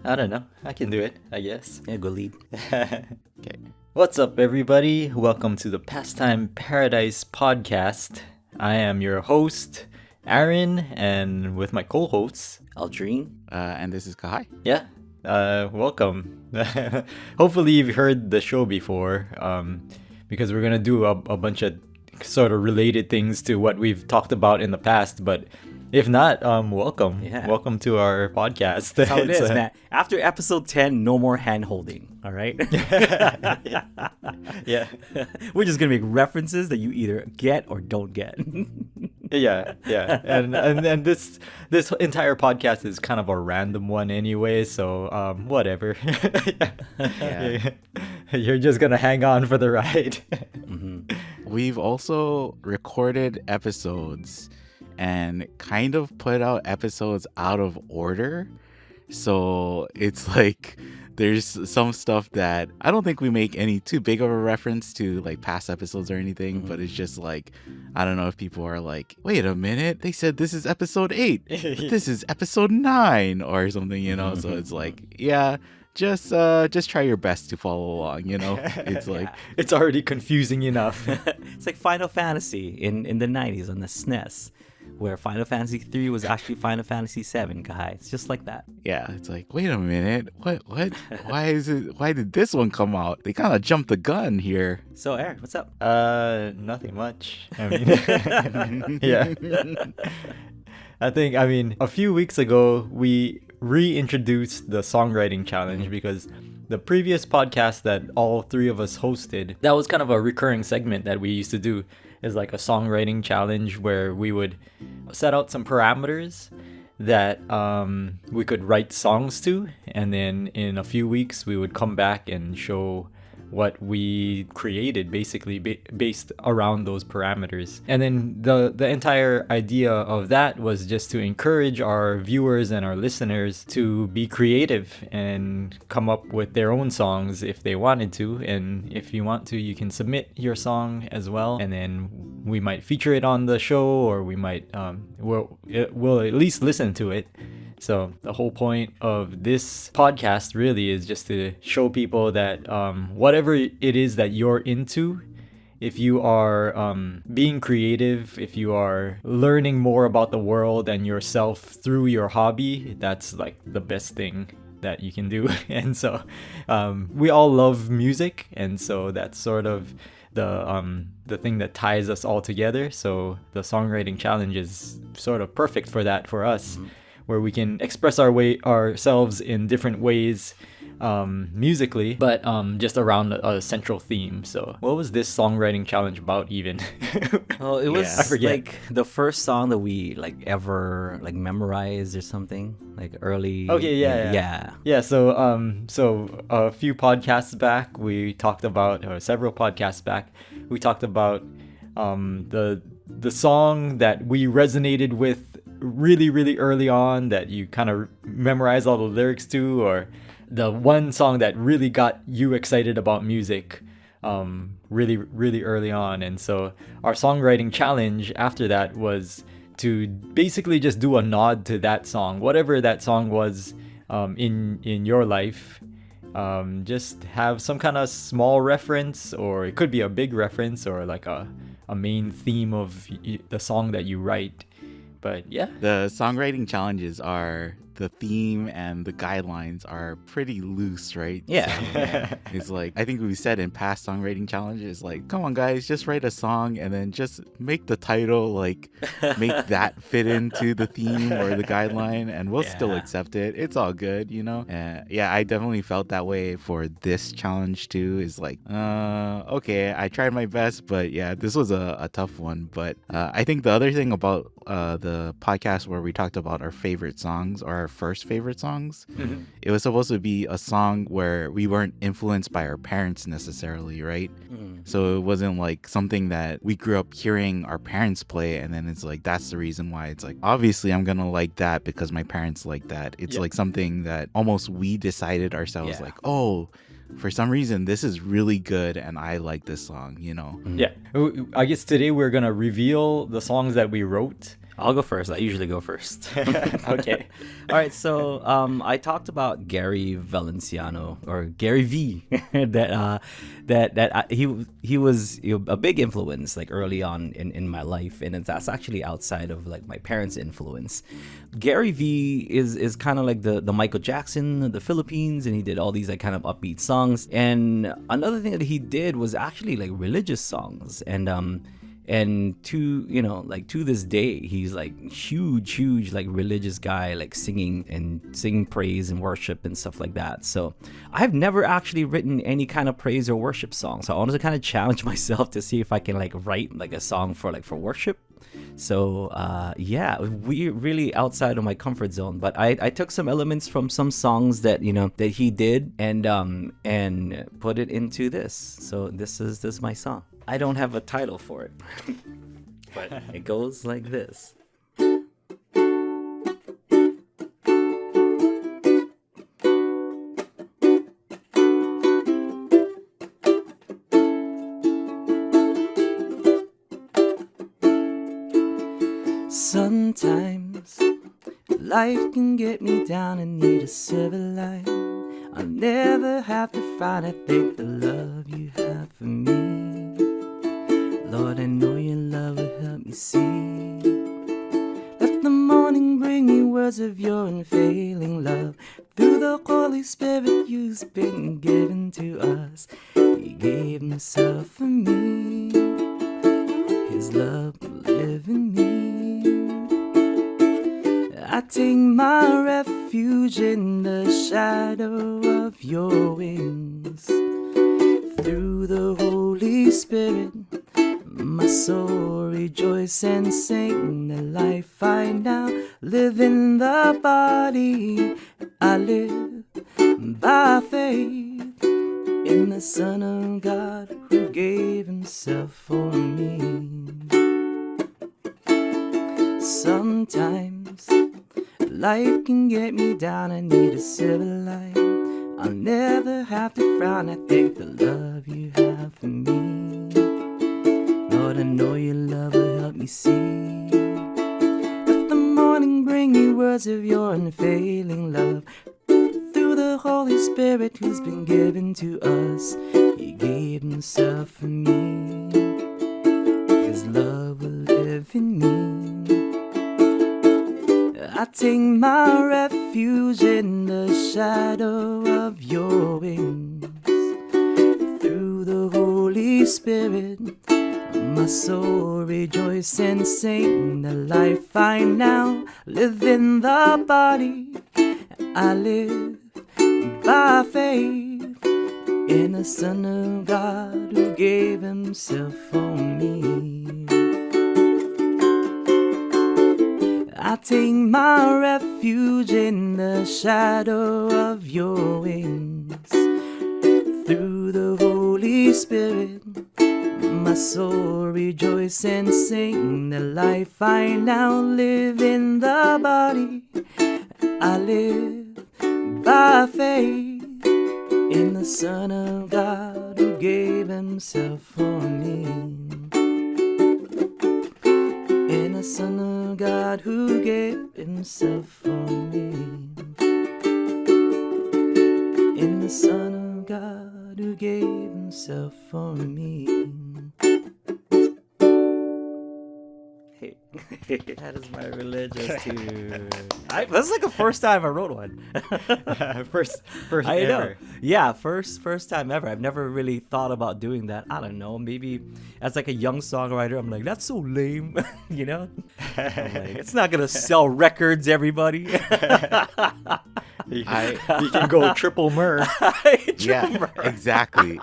I don't know. I can do it, I guess. Yeah, go lead. Okay. What's up, everybody? Welcome to the Pastime Paradise podcast. I am your host, Aaron, and with my co-hosts, Aldrine. And this is Kahai. Yeah, welcome. Hopefully you've heard the show before, because we're gonna do a bunch of sort of related things to what we've talked about in the past, but if not, welcome. Yeah. Welcome to our podcast. That's how it is, man. After episode 10, no more hand-holding, all right? Yeah. We're just going to make references that you either get or don't get. Yeah. And this entire podcast is kind of a random one anyway, so whatever. Yeah. You're just gonna hang on for the ride. We've also recorded episodes and kind of put out episodes out of order. So it's like there's some stuff that I don't think we make any too big of a reference to like past episodes or anything, but it's just like, I don't know if people are like, wait a minute, they said this is episode 8, but this is episode 9 or something, you know? So it's like, yeah, just try your best to follow along, you know? It's like, It's already confusing enough. It's like Final Fantasy in the 90s on the SNES, where Final Fantasy 3 was actually Final Fantasy 7, Kahai. It's just like that. yeah, it's like, wait a minute, what? Why did this one come out? They kind of jumped the gun here. So, Aaron, what's up? Nothing much. I mean, yeah. I mean, a few weeks ago, we reintroduced the Songwriting Challenge because the previous podcast that all three of us hosted, that was kind of a recurring segment that we used to do, is like a songwriting challenge where we would set out some parameters that we could write songs to, and then in a few weeks we would come back and show what we created basically based around those parameters. And then the entire idea of that was just to encourage our viewers and our listeners to be creative and come up with their own songs if they wanted to. And if you want to, you can submit your song as well, and then we might feature it on the show, or we might we'll at least listen to it. So the whole point of this podcast really is just to show people that whatever it is that you're into, if you are being creative, if you are learning more about the world and yourself through your hobby, that's like the best thing that you can do. And so we all love music, and so that's sort of the thing that ties us all together. So the Songwriting Challenge is sort of perfect for that for us. Where we can express ourselves in different ways musically, but just around a central theme. So what was this Songwriting Challenge about even? Oh, it was I forget. like the first song that we like ever like memorized or something, like early. Okay, yeah. Yeah, so a few podcasts back we talked about, or several podcasts back, we talked about the song that we resonated with really early on, that you kind of memorize all the lyrics to, or the one song that really got you excited about music really early on. And so our Songwriting Challenge after that was to basically just do a nod to that song, whatever that song was in your life. Just have some kind of small reference, or it could be a big reference, or like a main theme of the song that you write. But yeah, The songwriting challenges are, the theme and the guidelines are pretty loose, right? Yeah. So, it's like, I think we said in past songwriting challenges, like, come on guys, just write a song and then just make the title, like, make that fit into the theme or the guideline, and we'll still accept it. It's all good, you know? Yeah, I definitely felt that way for this challenge too. Is like, okay, I tried my best, but yeah, this was a tough one. But I think the other thing about the podcast where we talked about our favorite songs, or our first favorite songs, it was supposed to be a song where we weren't influenced by our parents necessarily, right? So it wasn't like something that we grew up hearing our parents play, and then it's like, that's the reason why it's like, obviously I'm gonna like that because my parents like that. It's like something that almost we decided ourselves, like, oh, for some reason this is really good and I like this song, you know? Yeah. I guess today we're gonna reveal the songs that we wrote I'll go first. I usually go first. Okay. All right. So I talked about Gary Valenciano or Gary V. He was a big influence like early on in my life, and that's actually outside of like my parents' influence. Gary V is kind of like the Michael Jackson of the Philippines, and he did all these like kind of upbeat songs. And another thing that he did was actually like religious songs, and to this day he's like huge like religious guy, like singing praise and worship and stuff like that. So I've never actually written any kind of praise or worship song, so I wanted to kind of challenge myself to see if I can like write like a song for worship. So we really outside of my comfort zone, but I took some elements from some songs that that he did and put it into this. So this is my song. I don't have a title for it, but it goes like this. Sometimes life can get me down and need a silver line. I'll never have to find, I think, the love you have for me. Lord, I know your love will help me see. Let the morning bring me words of your unfailing love. Through the Holy Spirit you've been given to us. He gave himself for me. His love will live in me. I take my refuge in the shadow of your wings. Through the Holy Spirit my soul rejoice and sing. The life I now live in the body, I live by faith in the Son of God who gave himself for me. Sometimes life can get me down, I need a silver line. I'll never have to frown, I thank the love you have for me. Lord, I know your love will help me see. Let the morning bring me words of your unfailing love. Through the Holy Spirit who's been given to us, he gave himself for me. His love will live in me. I take my refuge in the shadow of your wings. Through the Holy Spirit my soul rejoice and sing. The life I now live in the body, I live by faith in the Son of God who gave himself for me. I take my refuge in the shadow of your wings. Through the Holy Spirit my soul rejoice and sing. The life I now live in the body, I live by faith in the Son of God who gave himself for me. In the Son of God who gave himself for me. In the Son of God who gave himself for me. That is my religious tune. That's like the first time I wrote one. first I ever. know. Yeah, first time ever. I've never really thought about doing that. I don't know. Maybe as like a young songwriter, I'm like, that's so lame. I'm like, it's not gonna sell records, everybody. You can go triple myrrh. Yeah, exactly.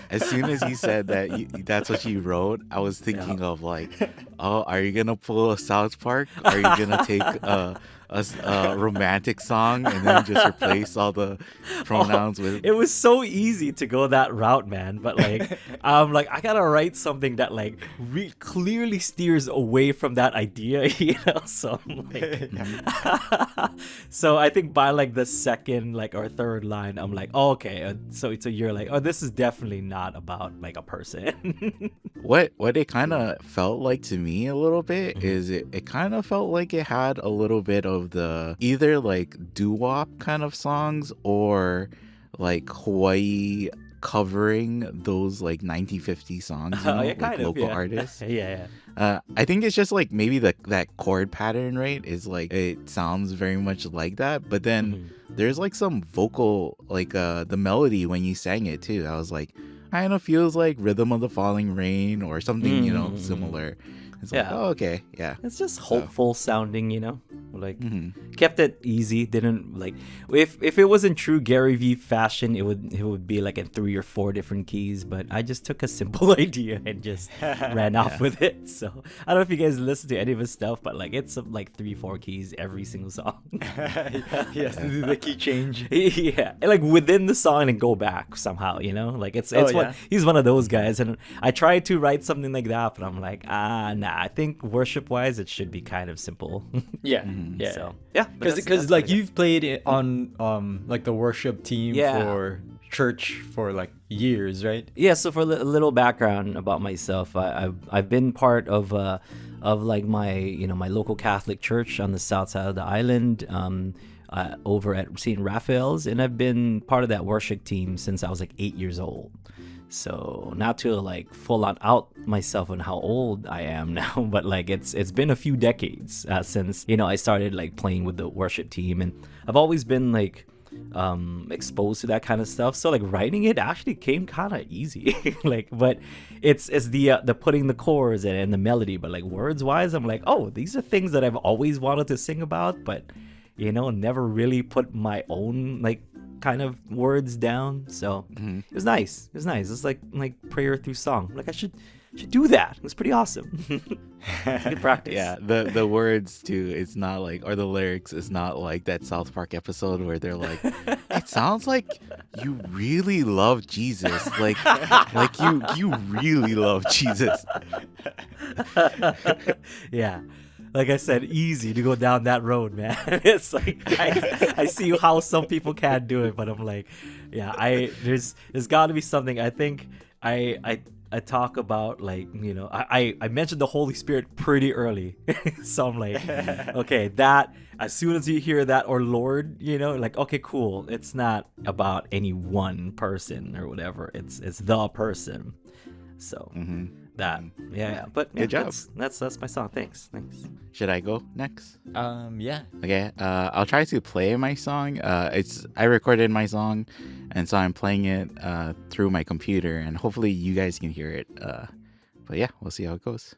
As soon as you said that that's what you wrote, I was thinking of like, oh, are you gonna pull a South Park? Are you gonna take a romantic song and then just replace all the pronouns with? It was so easy to go that route, man. But like, I gotta write something that like clearly steers away from that idea, So I'm like, so I think by like the second or third line, I'm like, oh, okay. So you're like, oh, this is definitely not about like a person. What it kind of felt like to me a little bit is it kind of felt like it had a little bit of the either like doo-wop kind of songs or like Hawaii covering those like 1950 songs, Yeah, like kind of, local yeah. artists. Yeah. I think it's just like maybe that chord pattern, right? Is like it sounds very much like that, but then there's like some vocal, like the melody when you sang it too. I was like, kind of feels like Rhythm of the Falling Rain or something, similar. It's like, Yeah. oh, okay, yeah. It's just hopeful sounding, like Mhm. kept it easy. Didn't like if it was in true Gary Vee fashion, it would be like in 3 or 4 different keys. But I just took a simple idea and just ran off with it. So I don't know if you guys listen to any of his stuff, but like it's like 3-4 keys every single song. He has to do the key change. Yeah, and like within the song and go back somehow, like it's yeah. he's one of those guys. And I tried to write something like that, but I'm like, nah, I think worship wise it should be kind of simple. Yeah, yeah. So yeah, Because like you've played it on like the worship team Yeah. for church for like years, right? Yeah, so for a little background about myself, I've been part of like my my local Catholic church on the south side of the island, over at St. Raphael's, and I've been part of that worship team since I was like 8 years old. So not to like full on out myself on how old I am now, but like it's been a few decades since I started like playing with the worship team, and I've always been like exposed to that kind of stuff. So like writing it actually came kind of easy, like, but it's the putting the chords and the melody, but like words wise, I'm like, oh, these are things that I've always wanted to sing about, but never really put my own like kind of words down. So it was nice. It's like prayer through song. Like I should do that. It was pretty awesome. Good practice. Yeah, the words too, it's not like, or the lyrics is not like that South Park episode where they're like, it sounds like you really love Jesus, like you really love Jesus. Yeah, like I said, easy to go down that road, man. It's like I see how some people can't do it, but I'm like, yeah, there's got to be something. I think I talk about like I mentioned the Holy Spirit pretty early, so I'm like, okay, that as soon as you hear that or Lord, like, okay, cool. It's not about any one person or whatever. It's the person. So that but Good job. That's my song. Thanks. Should I go next? Yeah. Okay, I'll try to play my song. I recorded my song, and so I'm playing it through my computer, and hopefully you guys can hear it. But yeah, we'll see how it goes.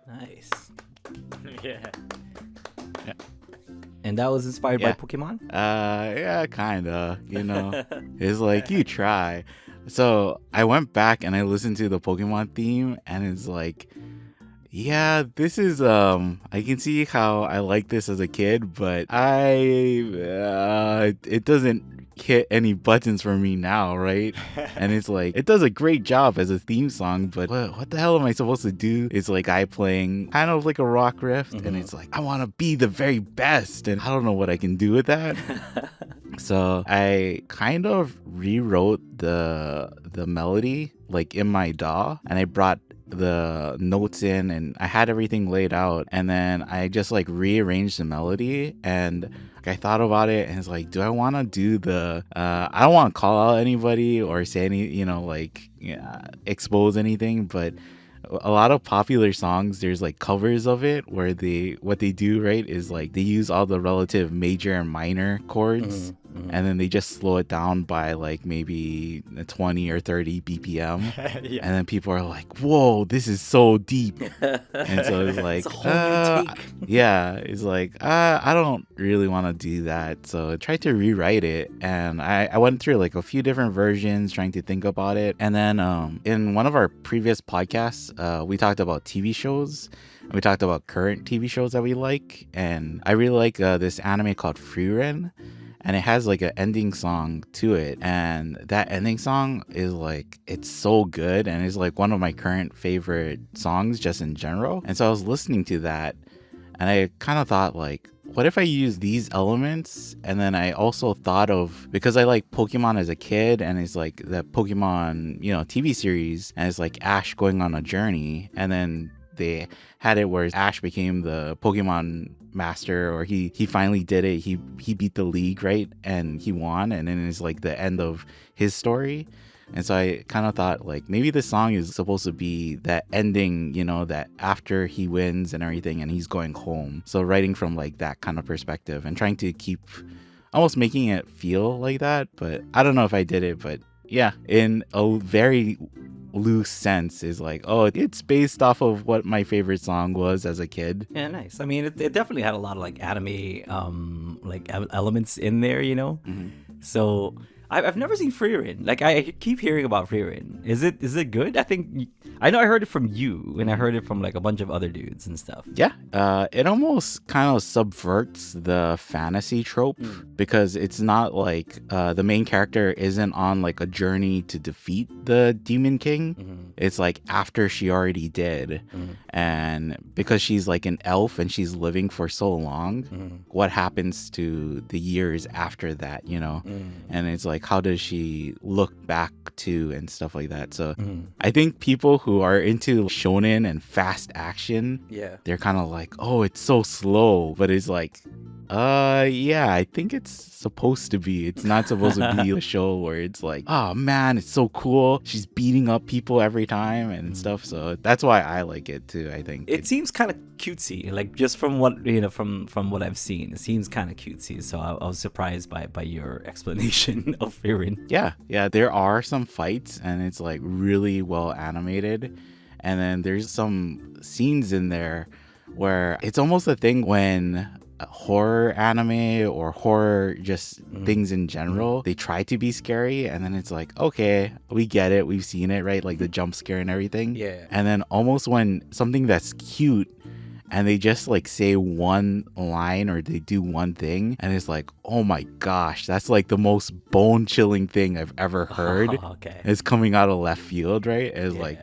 Nice. Yeah. And that was inspired by Yeah. Pokemon? Yeah, kinda. It's like you try. So I went back and I listened to the Pokemon theme, and it's like, yeah, this is I can see how I like this as a kid, but it doesn't hit any buttons for me now, right? And it's like, it does a great job as a theme song, but what the hell am I supposed to do? It's like I playing kind of like a rock riff, and it's like, I want to be the very best, and I don't know what I can do with that. So I kind of rewrote the melody like in my DAW, and I brought the notes in and I had everything laid out, and then I just like rearranged the melody, and I thought about it and it's like, do I want to do the I don't want to call out anybody or say any, expose anything, but a lot of popular songs, there's like covers of it where what they do, right, is like they use all the relative major and minor chords, and then they just slow it down by like maybe 20 or 30 BPM. Yeah. And then people are like, whoa, this is so deep. And so it's like, It's a whole new take. yeah, it's like, I don't really want to do that. So I tried to rewrite it, and I went through like a few different versions trying to think about it. And then in one of our previous podcasts, we talked about TV shows. We talked about current TV shows that we like, and I really like this anime called Frieren, and it has like an ending song to it, and that ending song is like, it's so good, and it's like one of my current favorite songs just in general. And so I was listening to that, and I kind of thought like, what if I use these elements? And then I also thought of, because I like Pokemon as a kid, and it's like the Pokemon, TV series, and it's like Ash going on a journey, and then they had it where Ash became the Pokemon master, or he finally did it. He beat the league, right? And he won, and then it's like the end of his story. And so I kind of thought like, maybe this song is supposed to be that ending, that after he wins and everything and he's going home. So writing from like that kind of perspective and trying to keep almost making it feel like that. But I don't know if I did it, but yeah, in a very loose sense is like, oh, it's based off of what my favorite song was as a kid. Yeah, nice. I mean, it definitely had a lot of like anime elements in there, So I've never seen Frieren. Like, I keep hearing about Frieren. Is it good? I know I heard it from you, and I heard it from like a bunch of other dudes and stuff. Yeah, it almost kind of subverts the fantasy trope, because it's not like the main character isn't on like a journey to defeat the Demon King. It's like after she already did, and because she's like an elf and she's living for so long, what happens to the years after that, And it's like, how does she look back to and stuff like that. So I think people who are into shonen and fast action, they're kind of like, oh, it's so slow, but it's like, yeah, I think it's supposed to be. It's not supposed to be a show where it's like, oh man, it's so cool, she's beating up people every time and stuff. So that's why I like it too. I think it seems kind of cutesy, like just from what from what I've seen, it seems kind of cutesy. So I was surprised by your explanation of Frieren. Yeah, there are some fights and it's like really well animated, and then there's some scenes in there where it's almost a thing when horror anime or horror just things in general, they try to be scary, and then it's like, okay, we get it, we've seen it, right? Like the jump scare and everything. And then almost when something that's cute and they just like say one line or they do one thing and it's like, oh my gosh, that's like the most bone chilling thing I've ever heard. It's coming out of left field, right? It's like,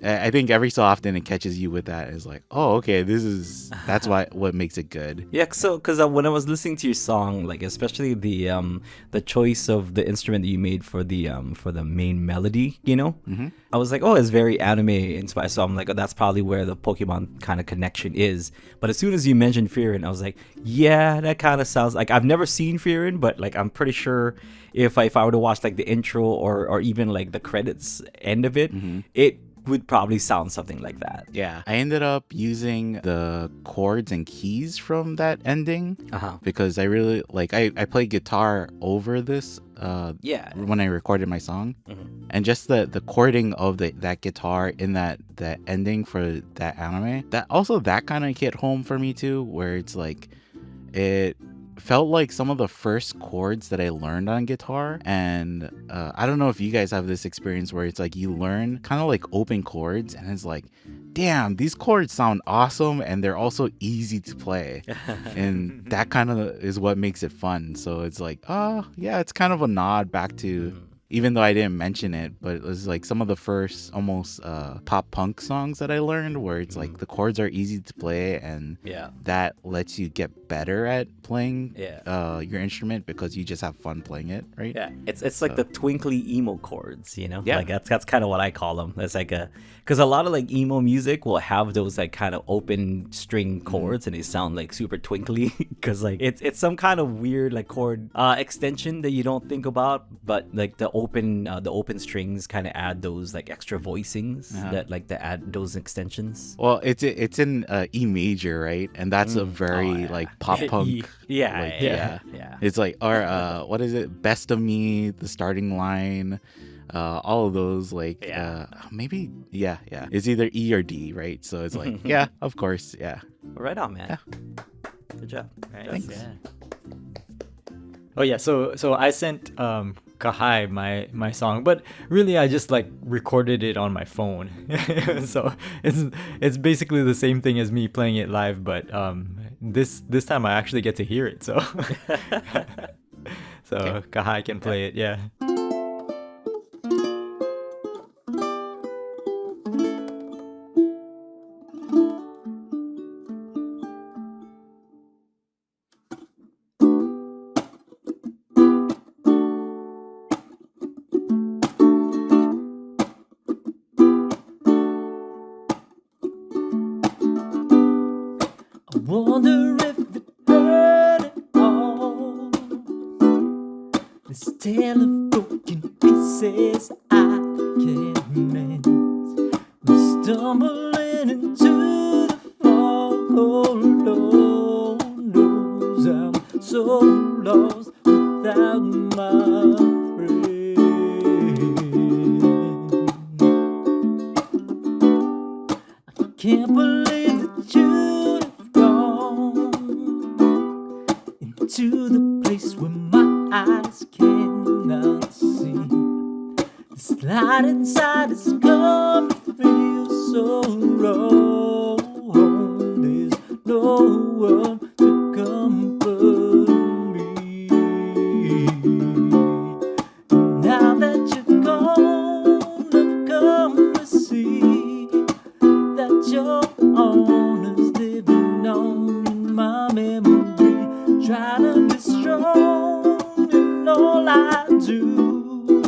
I think every so often it catches you with that. It's like, oh, okay, that's what makes it good. Yeah, so because when I was listening to your song, like especially the choice of the instrument that you made for the main melody, I was like, oh, it's very anime inspired. So I'm like, oh, that's probably where the Pokemon kind of connection is. But as soon as you mentioned Frieren, I was like, yeah, that kind of sounds like, I've never seen Frieren, but like I'm pretty sure if I were to watch like the intro or even like the credits end of it, it would probably sound something like that. Yeah, I ended up using the chords and keys from that ending because I really like, I play guitar over this when I recorded my song, and just the chording of that guitar in that ending for that anime, that kind of hit home for me too, where it's like it felt like some of the first chords that I learned on guitar. And I don't know if you guys have this experience where it's like you learn kind of like open chords and it's like, damn, these chords sound awesome and they're also easy to play. And that kind of is what makes it fun. So it's like, oh, yeah, it's kind of a nod back to, even though I didn't mention it, but it was like some of the first almost pop punk songs that I learned where it's like the chords are easy to play and that lets you get better at playing your instrument because you just have fun playing it, right? Yeah, it's like the twinkly emo chords, you know? Yeah. Like that's kind of what I call them. It's like because a lot of like emo music will have those like kind of open string chords and they sound like super twinkly because like it's some kind of weird like chord extension that you don't think about, but like the open strings kind of add those like extra voicings that add those extensions. Well, it's in E major, right? And that's a very like pop punk. Yeah. It's like, or what is it? Best of Me, The Starting Line, all of those like maybe it's either E or D, right? So it's like yeah, of course, yeah. Right on, man. Yeah. Good job. Thanks. Yeah. Oh yeah, so I sent Kahai my song, but really I just like recorded it on my phone. So it's basically the same thing as me playing it live, but this time I actually get to hear it. So Kahai can play it, yeah. Wonder if it hurt at all. This tale of broken pieces I can't mend. I'm stumbling into the fog. Oh Lord knows I'm so lost without my friend. I can't believe that you to the place where my eyes cannot see. This light inside has come to feel so wrong. There's no one to comfort me. Now that you're gone, I've come to see that your honor's living on in my memory. Try to be strong in all I do,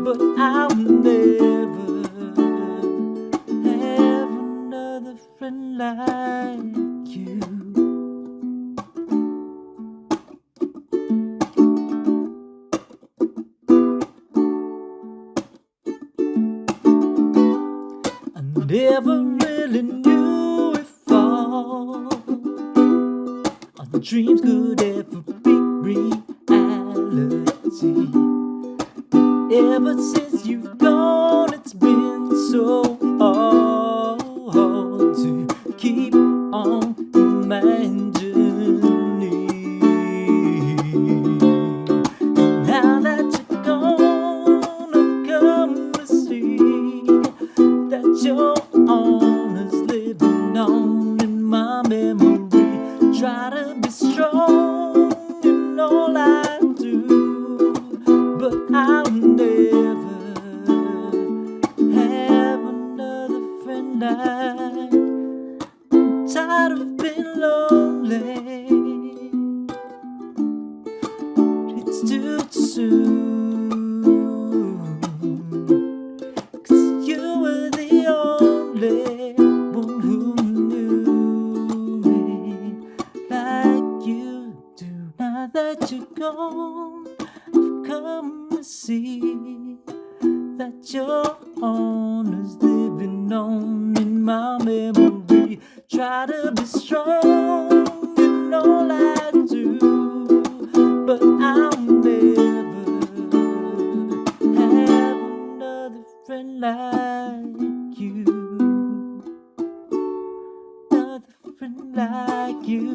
but I'll never have another friend like you. I never really knew if all our dreams could ever be reality. But ever since you've gone, it's been so hard to keep on imagining. Now that you're gone, I've come to see that your honor's living on in my memory. Try to be strong in all I do, but I'll never have another friend like. I'm tired of being lonely. It's too soon, 'cause you were the only one who knew me like you do. Now that you're gone, I've come to see that your honor's living on in my memory. Try to be strong in all I do, but I'll never have another friend like you. Another friend like you.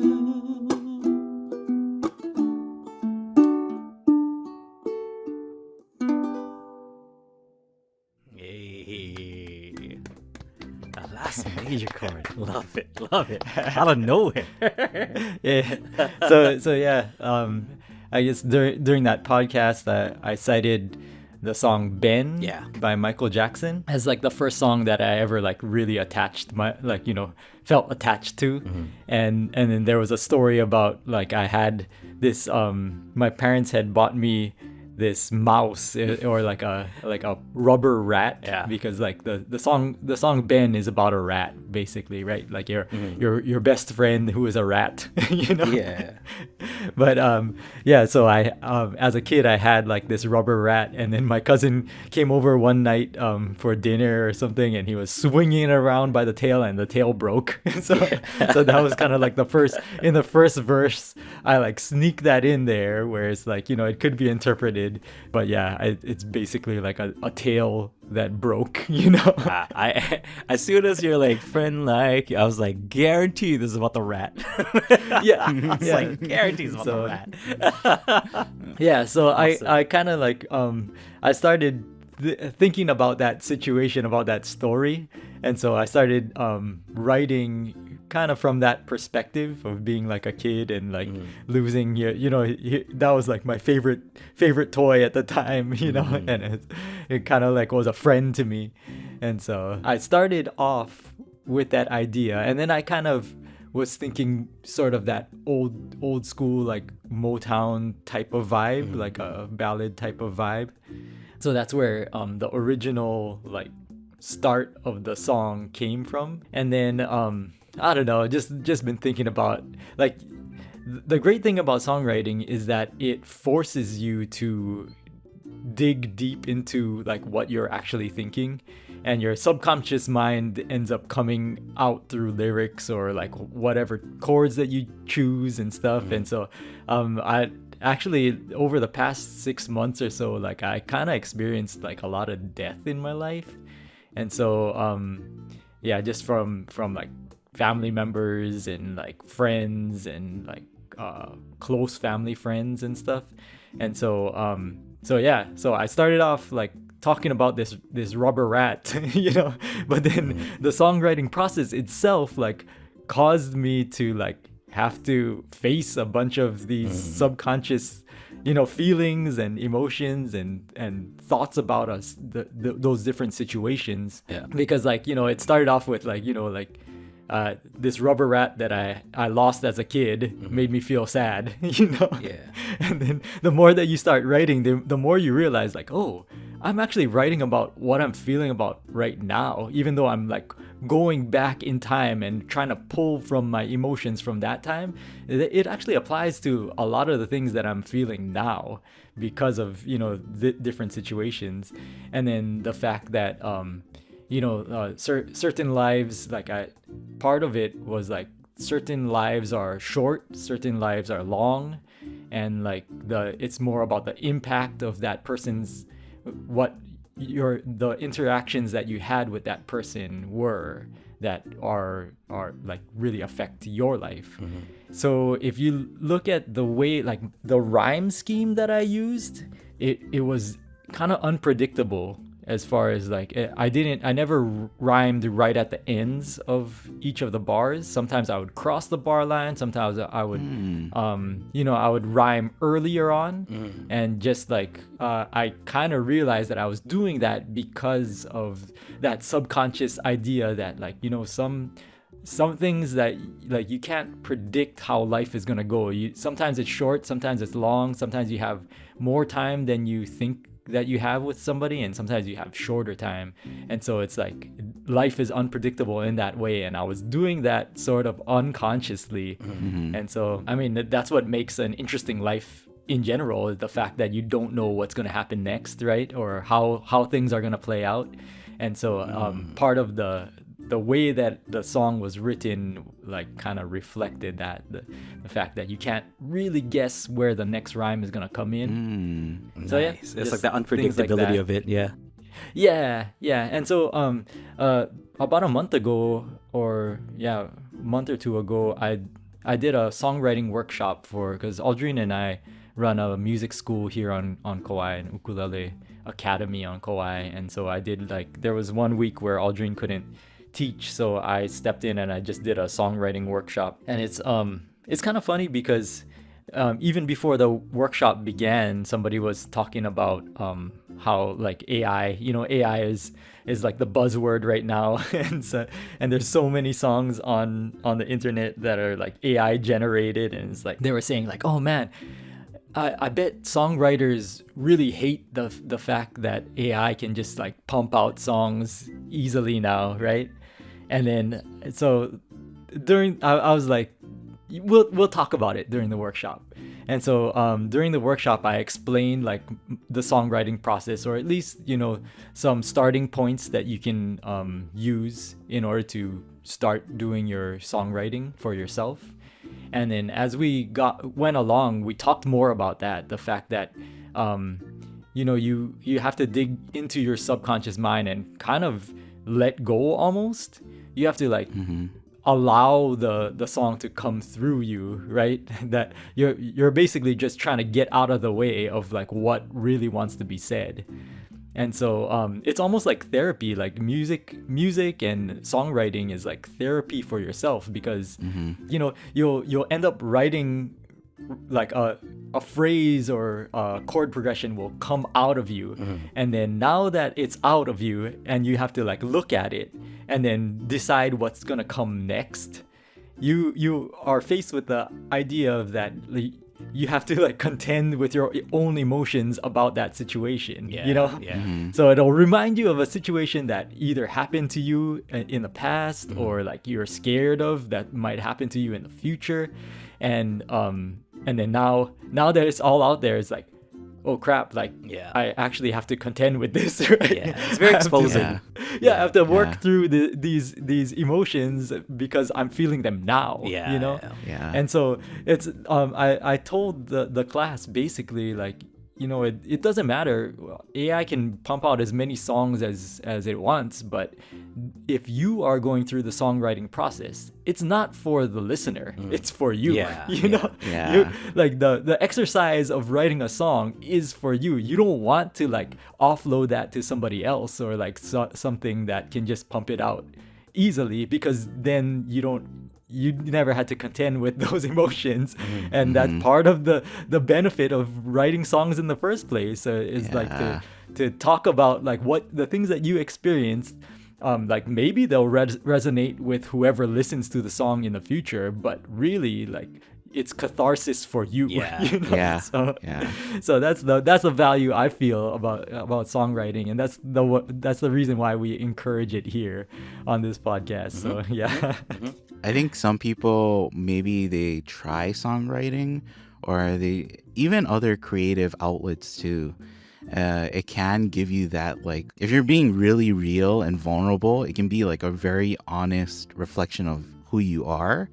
Hey, alas, chord. Love it. Love it. Out of nowhere. Yeah. So yeah. I guess during that podcast, I cited the song Ben Yeah. by Michael Jackson as like the first song that I ever like really felt attached to. And then there was a story about like I had this my parents had bought me this mouse or like a rubber rat. Yeah. Because like the song Ben is about a rat basically, right? Like your best friend who is a rat. Yeah. But yeah, so I as a kid I had like this rubber rat, and then my cousin came over one night for dinner or something, and he was swinging it around by the tail, and the tail broke. So that was kind of like the first verse I like sneak that in there, where it's like, it could be interpreted, but yeah, it's basically like a tail that broke. As soon as you're like friend like, I was like, guarantee this is about the rat. Yeah. I was like, guarantee it's about the rat. Yeah, so Awesome. I kind of like I started thinking about that situation, about that story, and so I started writing kind of from that perspective of being like a kid and like losing that was like my favorite toy at the time, and it kind of like was a friend to me. And so I started off with that idea, and then I kind of was thinking sort of that old school like Motown type of vibe, like a ballad type of vibe. So that's where the original like start of the song came from. And then I don't know, just been thinking about like the great thing about songwriting is that it forces you to dig deep into like what you're actually thinking, and your subconscious mind ends up coming out through lyrics or like whatever chords that you choose and stuff. And so I actually over the past 6 months or so, like I kind of experienced like a lot of death in my life. And so yeah, just from like family members and like friends and like close family friends and stuff. And so yeah, so I started off like talking about this rubber rat, but then the songwriting process itself like caused me to like have to face a bunch of these subconscious feelings and emotions and thoughts about us, those different situations. Yeah. Because like it started off with like this rubber rat that I lost as a kid made me feel sad. Yeah. And then the more that you start writing, the more you realize like, oh, I'm actually writing about what I'm feeling about right now, even though I'm like going back in time and trying to pull from my emotions from that time. It actually applies to a lot of the things that I'm feeling now because of different situations. And then the fact that certain lives, like part of it was like certain lives are short, certain lives are long, and like it's more about the impact of that person's the interactions that you had with that person were that are like really affect your life. So if you look at the way like the rhyme scheme that I used, it was kind of unpredictable as far as like I never rhymed right at the ends of each of the bars. Sometimes I would cross the bar line, sometimes I would I would rhyme earlier on. And just like I kind of realized that I was doing that because of that subconscious idea that like some things that like you can't predict how life is gonna go. Sometimes it's short, sometimes it's long, sometimes you have more time than you think that you have with somebody, and sometimes you have shorter time. And so it's like life is unpredictable in that way, and I was doing that sort of unconsciously. And so I mean that's what makes an interesting life in general, is the fact that you don't know what's going to happen next, right? Or how things are going to play out. And so part of the way that the song was written like kind of reflected that the fact that you can't really guess where the next rhyme is gonna come in. So yeah, it's like the unpredictability of it. Yeah. And so about a month ago, or a month or two ago, I did a songwriting workshop because Aldrine and I run a music school here on Kauai, an ukulele academy on Kauai. And so I did there was one week where Aldrine couldn't teach, so I stepped in and I just did a songwriting workshop. And it's kind of funny because even before the workshop began, somebody was talking about how like AI, AI is like the buzzword right now, and there's so many songs on the internet that are like AI generated, and it's like they were saying like, oh man, I bet songwriters really hate the fact that AI can just like pump out songs easily now, right? And then so I was like, we'll talk about it during the workshop. And so during the workshop, I explained like the songwriting process, or at least some starting points that you can use in order to start doing your songwriting for yourself. And then as we went along, we talked more about that, the fact that you have to dig into your subconscious mind and kind of let go almost. You have to like allow the song to come through you, right? That you're basically just trying to get out of the way of like what really wants to be said. And so it's almost like therapy. Like music and songwriting is like therapy for yourself, because you'll end up writing like a phrase or a chord progression will come out of you, and then now that it's out of you and you have to like look at it and then decide what's gonna come next, you are faced with the idea of that you have to like contend with your own emotions about that situation. So it'll remind you of a situation that either happened to you in the past, or like you're scared of that might happen to you in the future. And then now that it's all out there, it's like, oh crap, like I actually have to contend with this, right? It's very exposing. I have to work through these emotions because I'm feeling them now. And so it's I told the class basically like, it doesn't matter. AI can pump out as many songs as it wants, but if you are going through the songwriting process, it's not for the listener. It's for you. Like the exercise of writing a song is for you. You don't want to like offload that to somebody else, or like something that can just pump it out easily, because then you never had to contend with those emotions. And that's part of the benefit of writing songs in the first place, is like to talk about like what the things that you experienced. Like maybe they'll resonate with whoever listens to the song in the future, but really like it's catharsis for you. So that's the value I feel about songwriting, and that's the reason why we encourage it here on this podcast. So I think some people, maybe they try songwriting, or they even other creative outlets too. It can give you that, like, if you're being really real and vulnerable, it can be like a very honest reflection of who you are.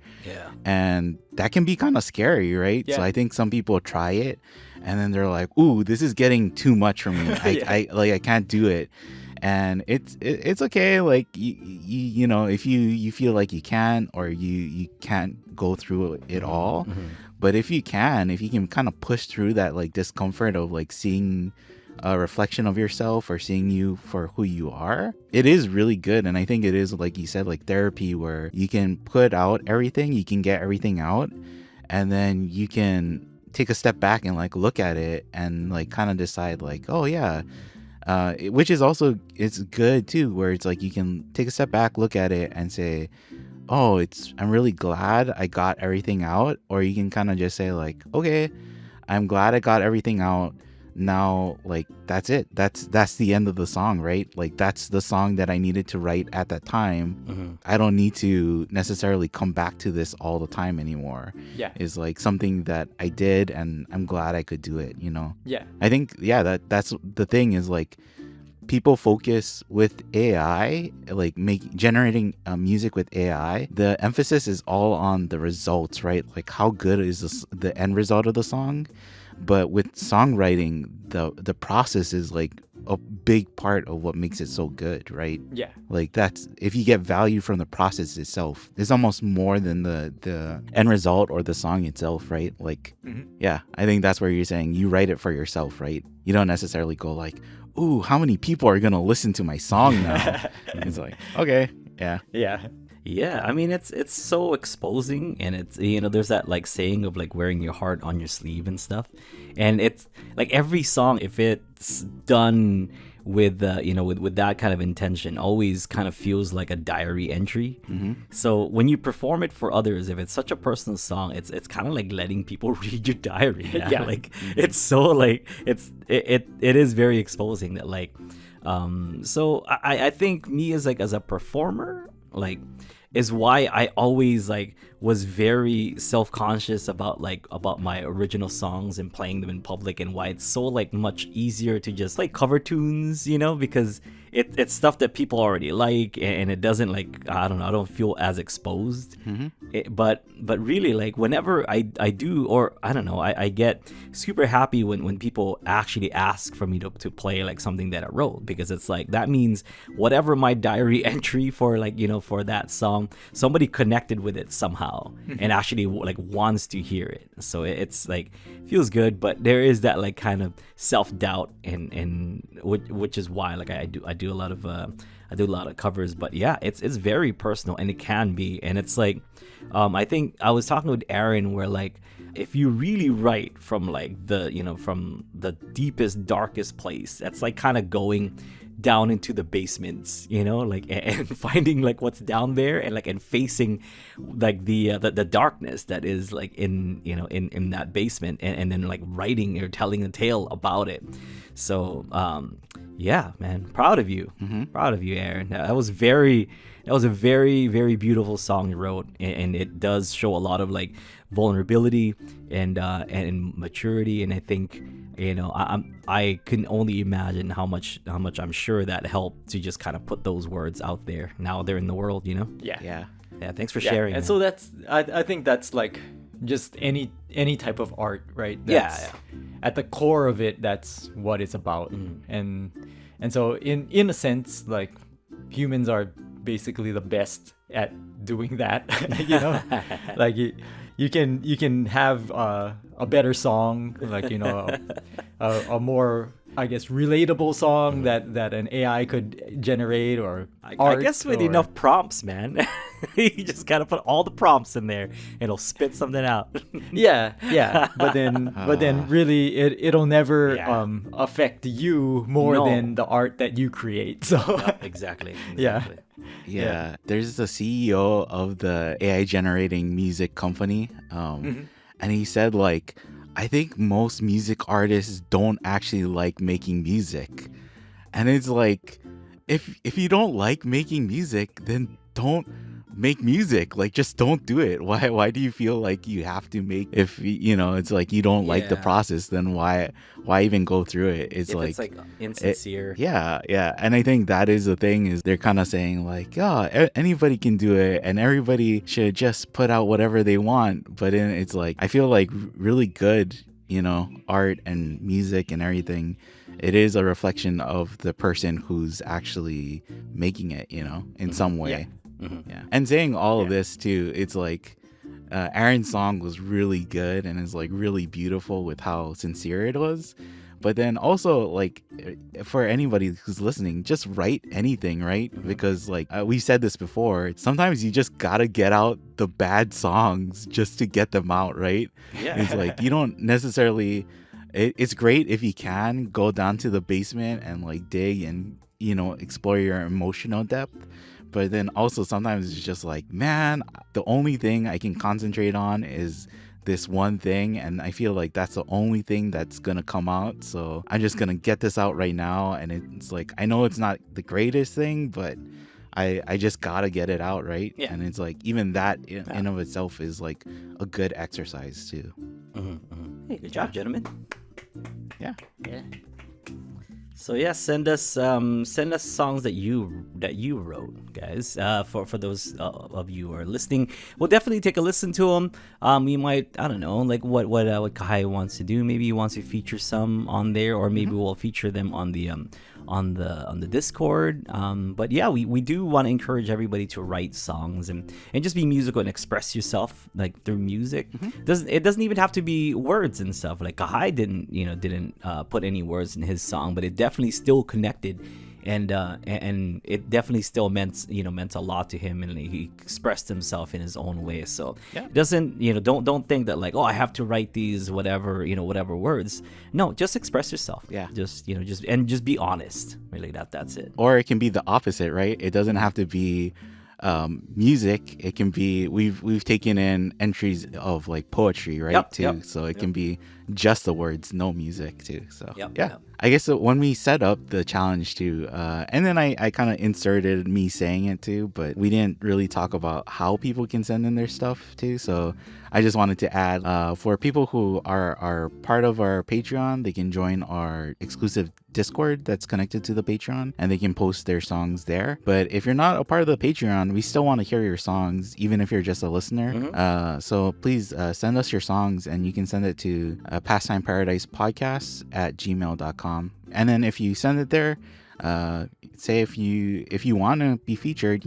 And that can be kind of scary, right? So I think some people try it and then they're like, ooh, this is getting too much for me. I can't do it. And it's okay, like you know, if you feel like you can't, or you can't go through it all. But if you can kind of push through that like discomfort of like seeing a reflection of yourself, or seeing you for who you are, it is really good. And I think it is, like you said, like therapy, where you can put out everything, you can get everything out, and then you can take a step back and like look at it and like kind of decide like, oh yeah, which is also, it's good too, where it's like you can take a step back, look at it and say, oh, I'm really glad I got everything out. Or you can kind of just say like, okay, I'm glad I got everything out. Now, like, that's it. That's the end of the song, right? Like, that's the song that I needed to write at that time. I don't need to necessarily come back to this all the time anymore. It's like something that I did, and I'm glad I could do it, you know? I think, that's the thing, is like, people focus with AI, like generating music with AI. The emphasis is all on the results, right? Like, how good is the end result of the song? But with songwriting, the process is like a big part of what makes it so good, right? Like, that's, if you get value from the process itself, it's almost more than the end result or the song itself, right? Like, I think that's where you're saying you write it for yourself, right? You don't necessarily go like, ooh, how many people are gonna listen to my song now? It's like, okay. Yeah. Yeah. Yeah, I mean it's so exposing, and it's, there's that like saying of like wearing your heart on your sleeve and stuff, and it's like every song, if it's done with with that kind of intention, always kind of feels like a diary entry. So when you perform it for others, if it's such a personal song, it's kind of like letting people read your diary. Yeah. Like it's so like it is very exposing that like so I think me as a performer, like, is why I always like was very self-conscious about my original songs and playing them in public, and why it's so like much easier to just like cover tunes, because it's stuff that people already like, and it doesn't like, I don't feel as exposed. But really, like, whenever I do, or I don't know, I get super happy when people actually ask for me to play like something that I wrote, because it's like that means whatever my diary entry for like for that song, somebody connected with it somehow and actually like wants to hear it. So it's like feels good, but there is that like kind of self-doubt, and which is why like I do a lot of covers. But yeah, it's very personal, and it can be, and it's like I think I was talking with Aaron where like if you really write from like from the deepest, darkest place, that's like kind of going down into the basements, like, and finding like what's down there, and like and facing like the darkness that is like in in that basement, and then like writing or telling a tale about it. So yeah, man, proud of you. Proud of you, Aaron. That was a very, very beautiful song you wrote, and it does show a lot of like vulnerability and maturity, and I think I can only imagine how much I'm sure that helped to just kind of put those words out there. Now they're in the world, Yeah. Thanks for sharing. And man. so that's I think that's like just any type of art, right? Yeah. At the core of it, that's what it's about. And so in a sense, like, humans are basically the best at doing that. Like you can have a better song, like a more, I guess, relatable song that an AI could generate, or I guess with enough prompts, man. You just gotta put all the prompts in there, and it'll spit something out. yeah. But then really it'll never affect you more than the art that you create. So Exactly. Yeah. There's the CEO of the AI generating music company, and he said like, I think most music artists don't actually like making music. And it's like, if you don't like making music, then don't make music. Like, just don't do it. Why do you feel like you have to make, if it's like you don't like the process, then why even go through it? It's like insincere. Yeah. And I think that is the thing, is they're kind of saying like, anybody can do it, and everybody should just put out whatever they want. But then it's like, I feel like really good, art and music and everything, it is a reflection of the person who's actually making it, in some way. Yeah. And saying all of this too, it's like Aaron's song was really good, and it's like really beautiful with how sincere it was. But then also, like, for anybody who's listening, just write anything, right? Because like we said this before, sometimes you just gotta get out the bad songs just to get them out, right? Yeah. It's like you don't necessarily, it's great if you can go down to the basement and like dig and explore your emotional depth. But then also sometimes it's just like, man, the only thing I can concentrate on is this one thing, and I feel like that's the only thing that's gonna come out, so I'm just gonna get this out right now. And it's like, I know it's not the greatest thing, but I just gotta get it out, right? Yeah. And it's like, even that in of itself is like a good exercise too. Hey, good job, gentlemen. Yeah. So yeah, send us songs that you wrote, guys. For those of you who are listening, we'll definitely take a listen to them. We might, I don't know, like what Kahai wants to do. Maybe he wants to feature some on there, or maybe we'll feature them on the Discord. But yeah, we do want to encourage everybody to write songs and just be musical and express yourself like through music. It doesn't even have to be words and stuff. Like Kahai didn't put any words in his song, but it definitely still connected and it definitely still meant a lot to him, and he expressed himself in his own way. So it doesn't, don't think that like, oh, I have to write these whatever words. No, just express yourself. Just be honest. Really, that's it. Or it can be the opposite, right? It doesn't have to be music. It can be, we've taken in entries of like poetry, right? Too. So it can be just the words, no music too. So I guess when we set up the challenge too, and then I kind of inserted me saying it too, but we didn't really talk about how people can send in their stuff too. So I just wanted to add, for people who are part of our Patreon, they can join our exclusive Discord that's connected to the Patreon, and they can post their songs there. But if you're not a part of the Patreon, we still want to hear your songs, even if you're just a listener. So please send us your songs, and you can send it to pastimeparadisepodcast at gmail.com. And then if you send it there, say if you want to be featured,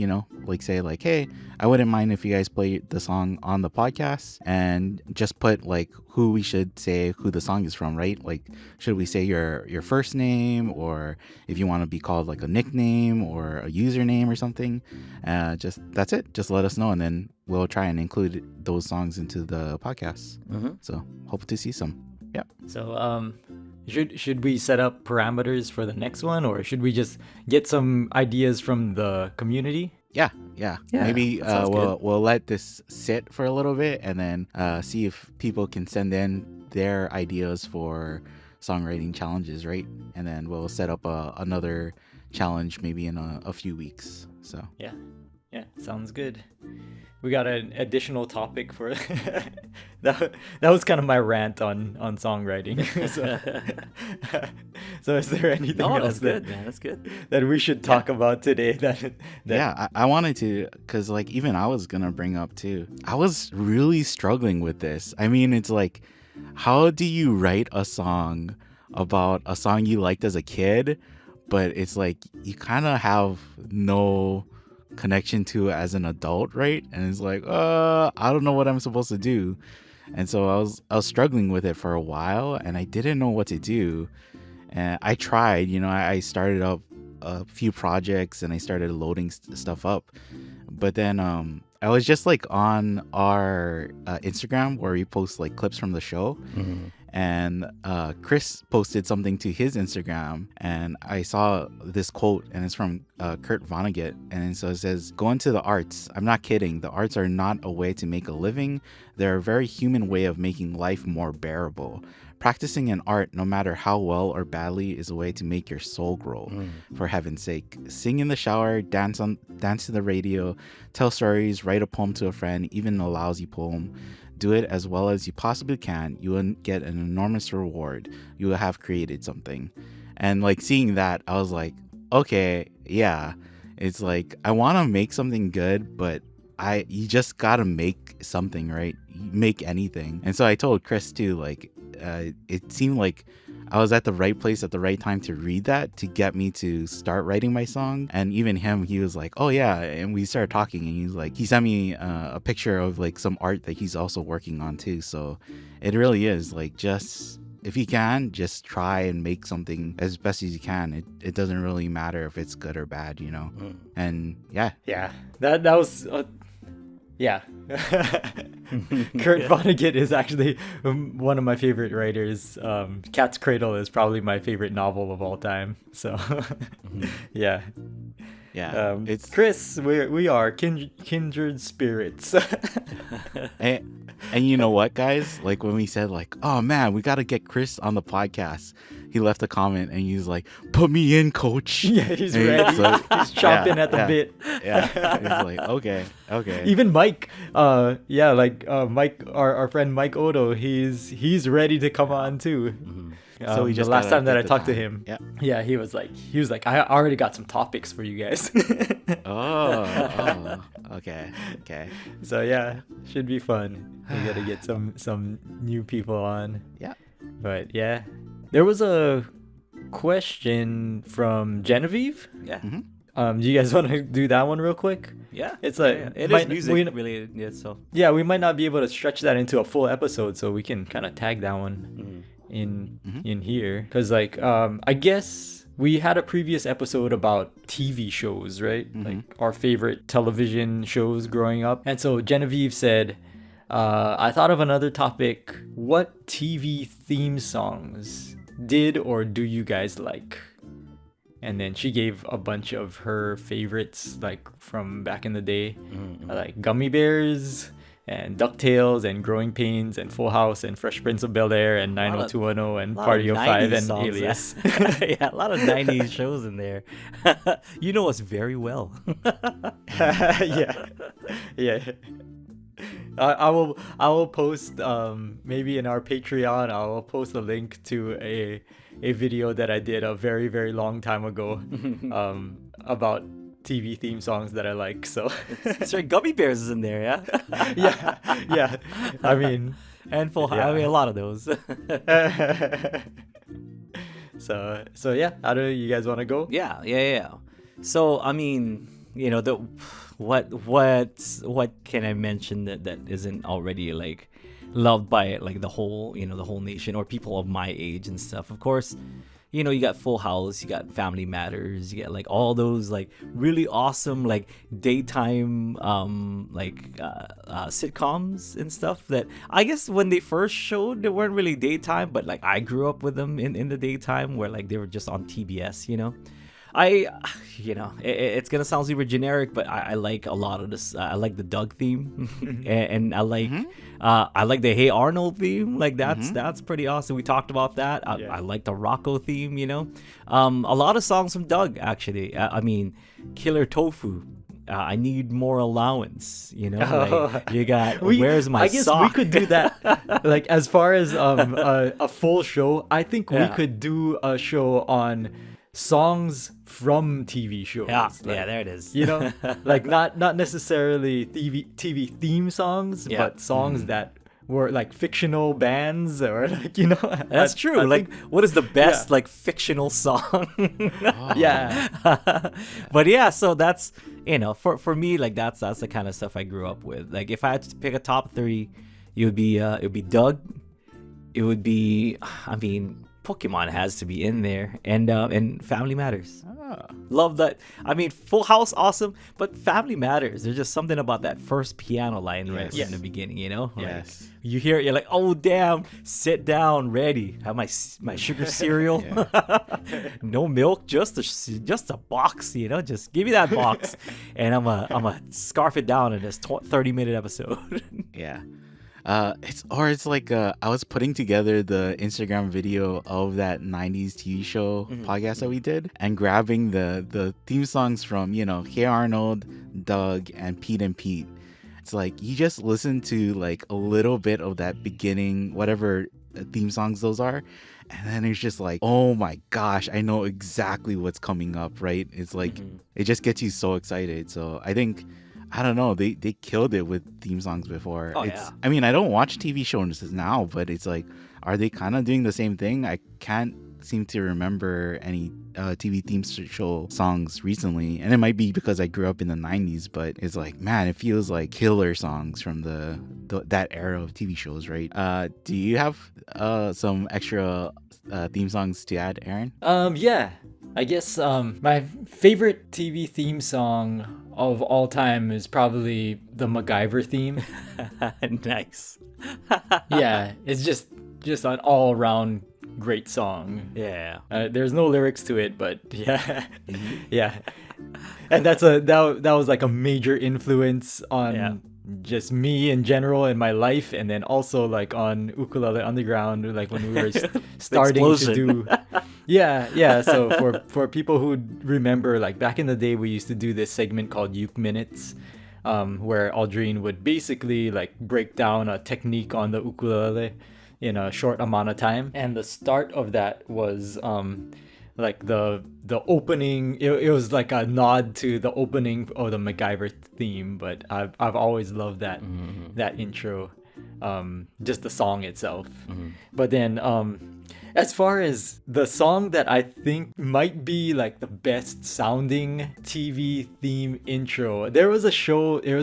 say like, hey, I wouldn't mind if you guys play the song on the podcast, and just put like who we should say who the song is from, right? Like, should we say your first name, or if you want to be called like a nickname or a username or something, that's it. Just let us know, and then we'll try and include those songs into the podcast. So hope to see some. Yeah. So should we set up parameters for the next one, or should we just get some ideas from the community? Yeah. Maybe we'll let this sit for a little bit, and then see if people can send in their ideas for songwriting challenges, right? And then we'll set up another challenge maybe in a few weeks. So yeah, sounds good. We got an additional topic for that was kind of my rant on songwriting. So is there anything else that's good that we should talk about today? I wanted to, because like even I was gonna bring up too, I was really struggling with this. I mean, it's like, how do you write a song about a song you liked as a kid, but it's like you kind of have no connection to it as an adult, right? And it's like, I don't know what I'm supposed to do. And so I was struggling with it for a while, and I didn't know what to do. And I tried, I started up a few projects, and I started loading stuff up. But then I was just like on our Instagram, where we post like clips from the show. And Chris posted something to his Instagram, and I saw this quote, and it's from Kurt Vonnegut, and so it says, "Go into the arts. I'm not kidding. The arts are not a way to make a living. They're a very human way of making life more bearable. Practicing an art, no matter how well or badly, is a way to make your soul grow. For heaven's sake, sing in the shower, dance to the radio, tell stories, write a poem to a friend, even a lousy poem. Do it as well as you possibly can. You will get an enormous reward. You will have created something." And like seeing that, I was like, okay, yeah. It's like, I want to make something good, but you just gotta make something, right? Make anything. And so I told Chris too, like, it seemed like I was at the right place at the right time to read that, to get me to start writing my song. And even him, he was like, oh yeah. And we started talking, and he's like, he sent me a picture of like some art that he's also working on too. So it really is like, just if you can, just try and make something as best as you can. It doesn't really matter if it's good or bad, And yeah. That was Kurt Vonnegut is actually one of my favorite writers. Cat's Cradle is probably my favorite novel of all time. So yeah. It's Chris, we are kindred spirits. And you know what, guys? Like when we said like, oh man, we got to get Chris on the podcast, he left a comment and he's like, put me in, coach. Yeah, he's ready. He's chomping at the bit. Yeah. He's like, okay. Even Mike, Mike, our friend Mike Odo, he's ready to come on too. So we just the last time that I talked to him, he was like, I already got some topics for you guys. Okay. So yeah, should be fun. We gotta get some new people on. Yeah. But yeah, there was a question from Genevieve. Yeah. Mm-hmm. Do you guys want to do that one real quick? Yeah. It's like it is music related. Yeah. So yeah, we might not be able to stretch that into a full episode, so we can kind of tag that one in here, because like I guess we had a previous episode about TV shows, right? Mm-hmm. Like our favorite television shows growing up. And so Genevieve said, I thought of another topic. What TV theme songs did or do you guys like? And then she gave a bunch of her favorites, like from back in the day, like Gummy Bears and DuckTales and Growing Pains and Full House and Fresh Prince of Bel-Air and 90210 and Party of 5 and songs, Alias. Yeah, a lot of 90s shows in there. You know us very well. Yeah. I will post maybe in our Patreon. I will post a link to a video that I did a very, very long time ago about TV theme songs that I like. So Sorry, Gummy Bears is in there, yeah? yeah. I mean, And Full House. Yeah. I mean, a lot of those. so yeah. How do you guys want to go? Yeah. So, I mean, you know, what can I mention that isn't already like loved by like the whole nation or people of my age and stuff? Of course, you know, you got Full House, you got Family Matters, you got like all those like really awesome like daytime sitcoms and stuff that I guess when they first showed, they weren't really daytime, but like I grew up with them in the daytime where like they were just on TBS, you know. It's gonna sound super generic, but I like a lot of this. I like the Doug theme, and I like the Hey Arnold theme. Like that's pretty awesome. We talked about that. I like the Rocco theme. You know, a lot of songs from Doug actually. I mean, Killer Tofu. I need more allowance. You know, like, you got where's my I guess sock? we could do that. Like as far as a full show, I think we could do a show on songs from TV shows. Yeah, like, there it is. You know, like not necessarily TV theme songs, Yeah. but songs that were like fictional bands or like, you know. That's true. I Like, think- what is the best yeah. like fictional song? Yeah. But yeah, so that's, you know, for me, like that's the kind of stuff I grew up with. Like if I had to pick a top 3, it would be Doug. It would be, I mean, Pokemon has to be in there, and Family Matters. Love that. I mean, Full House, awesome, but Family Matters. There's just something about that first piano line right in the beginning, you know? Like, Yes. you hear it, you're like, oh damn, sit down, ready. Have my sugar cereal. No milk, just a box, you know? Just give me that box, and I'm a scarf it down in this 30-minute episode. Yeah. It's like I was putting together the Instagram video of that 90s TV show podcast that we did and grabbing the theme songs from, you know, Hey Arnold, Doug, and Pete and Pete. It's like you just listen to like a little bit of that beginning, whatever theme songs those are, and then it's just like, oh my gosh, I know exactly what's coming up, right? It's like it just gets you so excited. So I think, I don't know, they killed it with theme songs before. I mean, I don't watch TV shows now, but it's like, are they kind of doing the same thing? I can't seem to remember any TV theme show songs recently, and it might be because I grew up in the 90s, but it's like, man, it feels like killer songs from that era of TV shows, right? Do you have some extra theme songs to add, Aaron? Yeah. I guess my favorite TV theme song of all time is probably the MacGyver theme. Nice. Yeah, it's just an all-around great song. Yeah. There's no lyrics to it, but yeah, yeah, and that was like a major influence on just me in general in my life, and then also like on Ukulele Underground, like when we were starting to do. Yeah. So for people who remember, like back in the day, we used to do this segment called Uke Minutes, where Aldrine would basically like break down a technique on the ukulele in a short amount of time. And the start of that was like the opening. It was like a nod to the opening of the MacGyver theme, but I've always loved that intro, just the song itself. But then as far as the song that I think might be like the best sounding TV theme intro, there was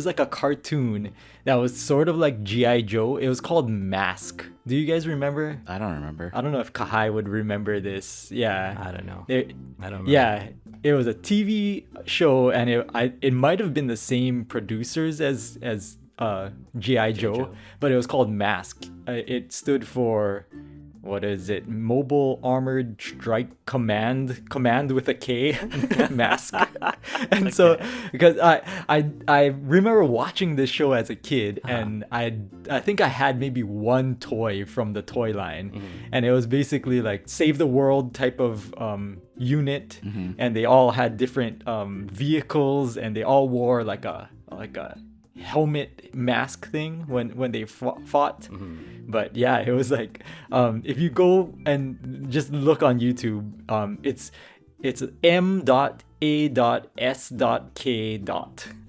like a cartoon that was sort of like G.I. Joe. It was called Mask, Do you guys remember? I don't remember. I don't know if Kahai would remember this. Yeah. I don't know. It, I don't remember. yeah, it was a TV show, and it might have been the same producers as G.I. Joe, but it was called Mask. It stood for, what is it? Mobile Armored Strike Command with a K. Mask. And so because I remember watching this show as a kid, and I think I had maybe one toy from the toy line, and it was basically like save the world type of unit, and they all had different vehicles, and they all wore like a helmet mask thing when they fought. But yeah, it was like if you go and just look on YouTube, it's M.A.S.K.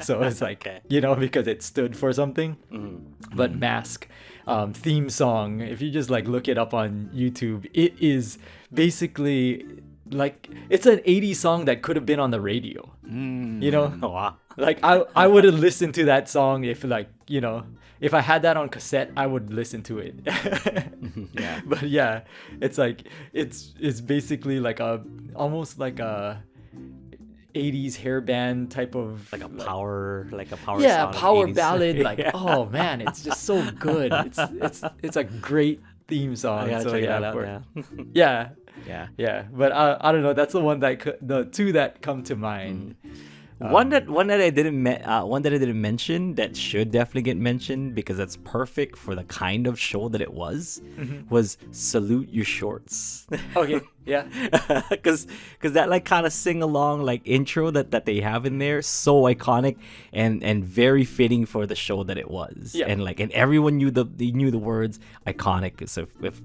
So it's like because it stood for something. But Mask theme song, if you just like look it up on YouTube, it is basically like it's an 80s song that could have been on the radio. Oh, wow. Like I would have listened to that song if if I had that on cassette, I would listen to it. Yeah. But yeah, it's like it's basically like almost like a 80s hair band type of Like a power yeah, song, power 80s. ballad. Like oh man, it's just so good. It's a great theme song. I gotta So check yeah, that out. yeah. Yeah. Yeah, but I don't know. That's the one the two that come to mind. One that I didn't mention that should definitely get mentioned because that's perfect for the kind of show that it was Salute Your Shorts. Okay, yeah, because that like kind of sing along like intro that they have in there, so iconic and very fitting for the show that it was. Yeah. And everyone knew the words iconic. So if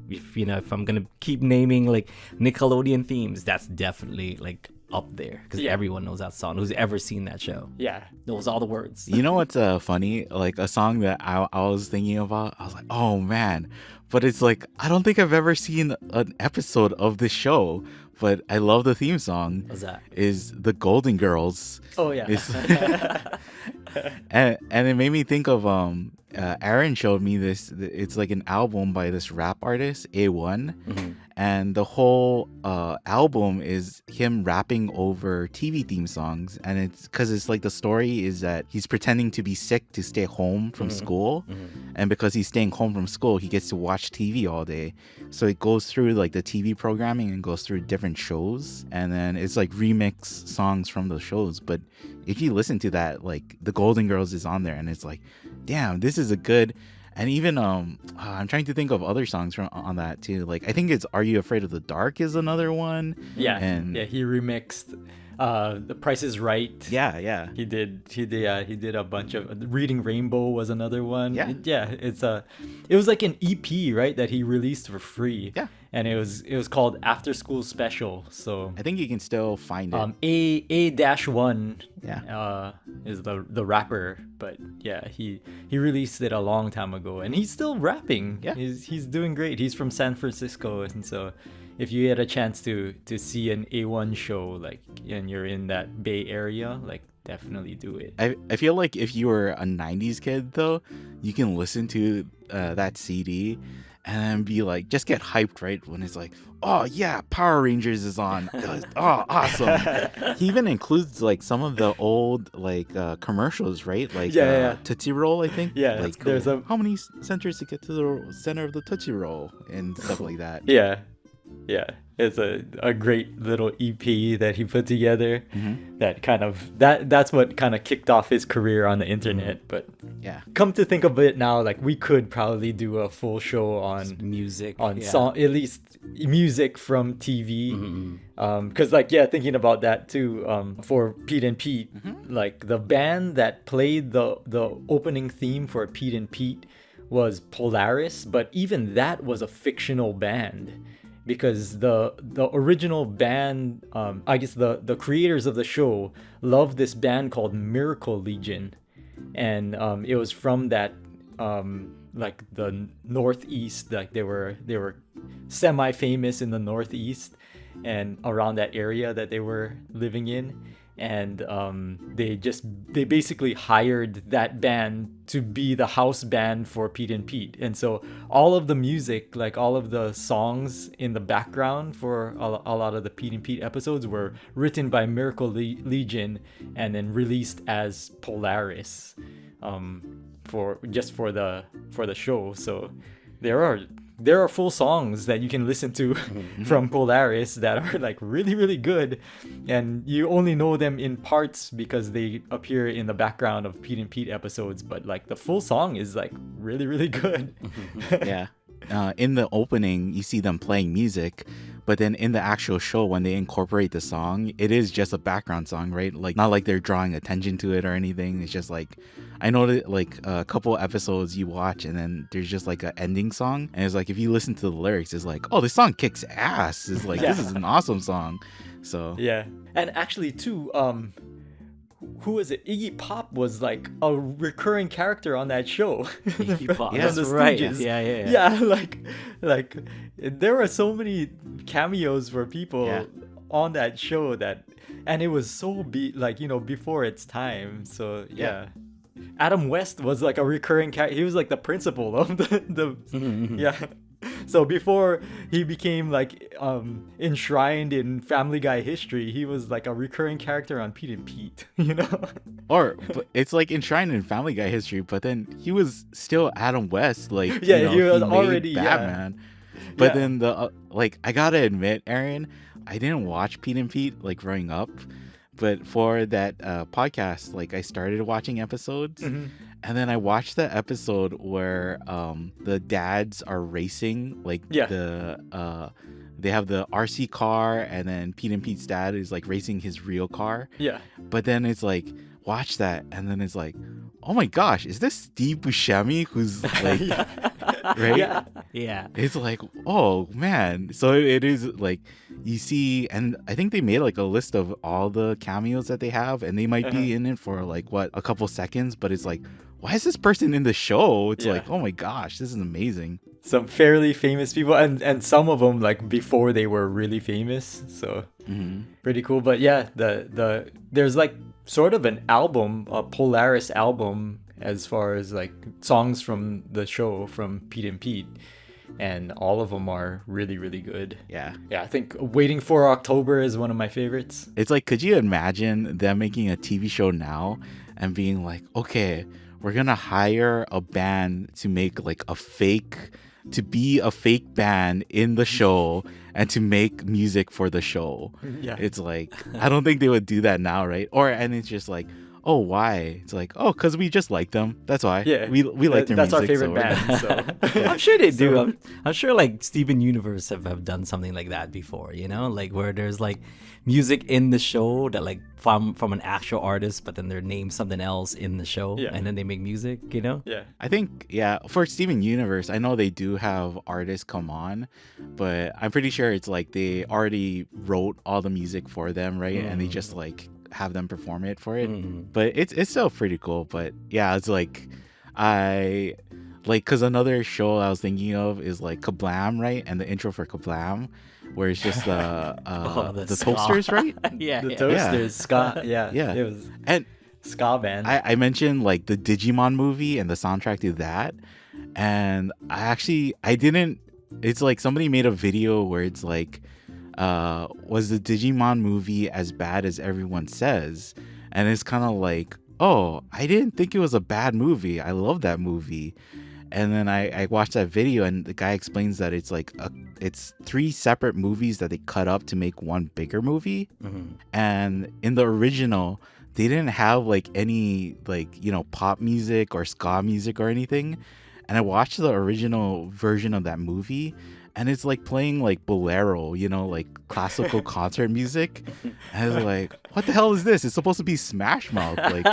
I'm gonna keep naming like Nickelodeon themes, that's definitely like up there because everyone knows that song who's ever seen that show. Yeah. Knows all the words. You know what's funny? Like a song that I was thinking about, I was like, oh man. But it's like, I don't think I've ever seen an episode of the show, but I love the theme song. What's that? Is the Golden Girls. Oh yeah. and it made me think of Aaron showed me this. It's like an album by this rap artist A1, and the whole album is him rapping over TV theme songs. And it's because it's like the story is that he's pretending to be sick to stay home from school, and because he's staying home from school, he gets to watch TV all day. So it goes through like the TV programming and goes through different shows, and then it's like remix songs from the shows. But if you listen to that, like the Golden Girls is on there, and it's like, damn, this is a good. And even I'm trying to think of other songs on that too. Like I think it's "Are You Afraid of the Dark" is another one. Yeah, and he remixed "The Price Is Right." Yeah. He did a bunch of "Reading Rainbow" was another one. Yeah. It was like an EP, right, that he released for free. Yeah. And it was called After School Special. So I think you can still find it. A-1 Yeah. is the rapper, but yeah, he released it a long time ago, and he's still rapping. Yeah. He's doing great. He's from San Francisco, and so if you had a chance to see an A1 show, like, and you're in that Bay Area, like, definitely do it. I feel like if you were a 90s kid though, you can listen to that CD and then be like, just get hyped, right? When it's like, oh yeah, Power Rangers is on. Oh, awesome. He even includes like some of the old like commercials, right? Like Tootsie Roll, I think. Yeah, like cool. There's how many centers to get to the center of the Tootsie Roll and stuff like that. Yeah. It's a great little EP that he put together. That kind of that's what kind of kicked off his career on the internet. But yeah, come to think of it now, like we could probably do a full show on music, on song, at least music from TV. Because thinking about that too, for Pete and Pete, like the band that played the opening theme for Pete and Pete was Polaris, but even that was a fictional band. Because the original band, I guess the creators of the show loved this band called Miracle Legion, and it was from that like the Northeast, like they were semi-famous in the Northeast and around that area that they were living in, and they basically hired that band to be the house band for Pete and Pete. And so all of the music, like all of the songs in the background for a lot of the Pete and Pete episodes, were written by Miracle Legion and then released as Polaris for the show. So there are full songs that you can listen to from Polaris that are like really, really good, and you only know them in parts because they appear in the background of Pete and Pete episodes, but like the full song is like really, really good. Yeah. In the opening, you see them playing music, but then in the actual show, when they incorporate the song, it is just a background song, right? Like, not like they're drawing attention to it or anything. It's just like, I know that like a couple episodes you watch and then there's just like an ending song. And it's like, if you listen to the lyrics, it's like, oh, this song kicks ass. It's like, this is an awesome song. So yeah. And actually too, who was it? Iggy Pop was like a recurring character on that show. Iggy Pop. Yes, That's right. Stooges. Yeah. Like there were so many cameos for people on that show and it was so before its time. So yeah. Adam West was like a recurring character. He was like the principal of the yeah. So before he became like enshrined in Family Guy history, he was like a recurring character on Pete and Pete, you know? Or it's like enshrined in Family Guy history, but then he was still Adam West, like yeah, you know, he was made already Batman. But then the I gotta admit, Aaron, I didn't watch Pete and Pete like growing up, but for that podcast, like I started watching episodes. And then I watched the episode where the dads are racing, like they have the RC car, and then Pete and Pete's dad is like racing his real car. Yeah. But then it's like, watch that, and then it's like, oh my gosh, is this Steve Buscemi who's like, right? Yeah. It's like, oh man. So it is like, you see, and I think they made like a list of all the cameos that they have, and they might be in it for like a couple seconds, but it's like, why is this person in the show? It's like, oh my gosh, this is amazing. Some fairly famous people, and some of them like before they were really famous. So pretty cool. But yeah, there's like sort of an album, a Polaris album, as far as like songs from the show from Pete and Pete, and all of them are really, really good. Yeah, I think Waiting for October is one of my favorites. It's like, could you imagine them making a TV show now and being like, okay, we're gonna hire a band to make like to be a fake band in the show and to make music for the show. Yeah. It's like, I don't think they would do that now, right? And it's just like, oh, why? It's like, oh, because we just like them. That's why. Yeah. We like their music. That's our favorite band. So. I'm sure they do. I'm sure like Steven Universe have done something like that before, you know? Like where there's like music in the show that like from an actual artist, but then they're named something else in the show, and then they make music, you know? Yeah. I think, for Steven Universe, I know they do have artists come on, but I'm pretty sure it's like they already wrote all the music for them, right? And they just like have them perform it for it. But it's still pretty cool. But yeah, it's like because another show I was thinking of is like Kablam, right? And the intro for Kablam, where it's just the Toasters, right? The Toasters, ska. Yeah. It was ska band. I mentioned like the Digimon movie and the soundtrack to that, and I didn't. It's like somebody made a video where it's like, was the Digimon movie as bad as everyone says? And it's kind of like, oh, I didn't think it was a bad movie. I love that movie. And then I watched that video, and the guy explains that it's like it's 3 separate movies that they cut up to make one bigger movie. And in the original, they didn't have like any like, you know, pop music or ska music or anything. And I watched the original version of that movie, and it's like playing like bolero, you know, like classical concert music. And I was like, what the hell is this? It's supposed to be Smash Mouth, like,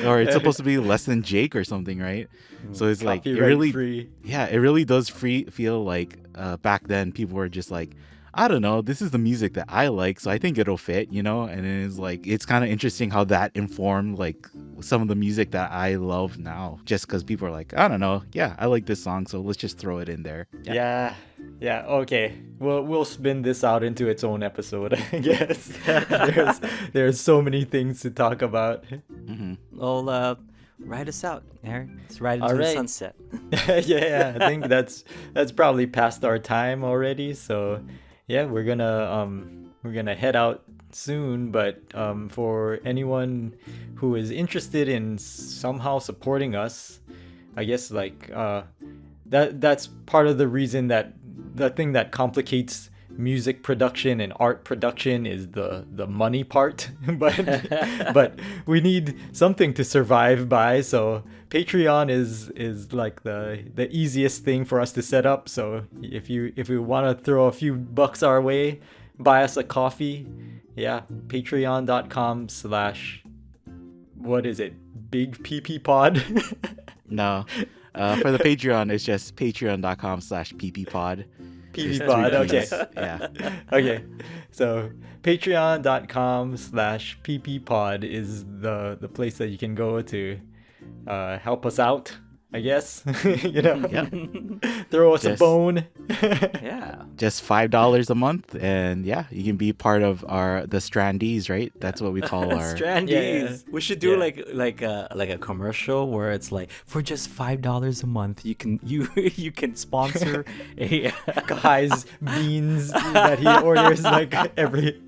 or it's supposed to be Less Than Jake or something, right? So it's like, it really does feel like back then people were just like, I don't know, this is the music that I like, so I think it'll fit, you know? And it's like, it's kind of interesting how that informed like some of the music that I love now, just because people are like, I don't know, I like this song, so let's just throw it in there. Yeah. Yeah, okay. We'll spin this out into its own episode, I guess. There's so many things to talk about. Well, ride us out, Aaron. Let's ride into All the right. sunset. Yeah, I think that's probably past our time already. So, yeah, we're gonna head out soon. But for anyone who is interested in somehow supporting us, I guess like that's part of the reason that the thing that complicates music production and art production is the money part. but we need something to survive by, so Patreon is like the easiest thing for us to set up. So if we want to throw a few bucks our way, buy us a coffee. Yeah, patreon.com/ what is it, big PPPod. No. For the Patreon, it's just patreon.com/PPPod. PPPod, okay. Yeah. Okay, so patreon.com/PPPod is the place that you can go to help us out, I guess. Yeah. Throw us a Just- bone. Yeah. Just $5 a month, and yeah, you can be part of the Strandees, right? That's what we call our. Strandees. Yeah. We should do Yeah. like a commercial where it's like, for just $5 a month, you can you can sponsor a Kahai's beans that he orders like every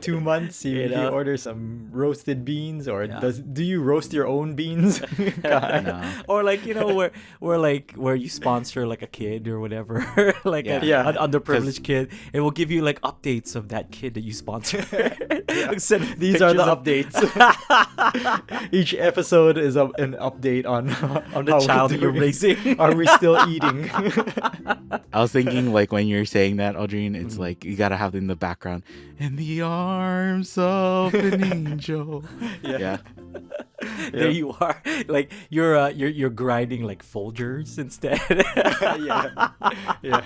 2 months. He orders some roasted beans, or do you roast your own beans? Kahai? No. or like where you sponsor like a kid or whatever, like Yeah. an underprivileged kid, it will give you like updates of that kid that you sponsor. Instead of These are the pictures updates. Each episode is an update on the how child we're you're doing. raising. Are we still eating? I was thinking, like, when you're saying that, Aldrine, it's like you gotta have it in the background. In the arms of an angel. Yeah. There you are, like you're grinding like Folgers instead. Yeah.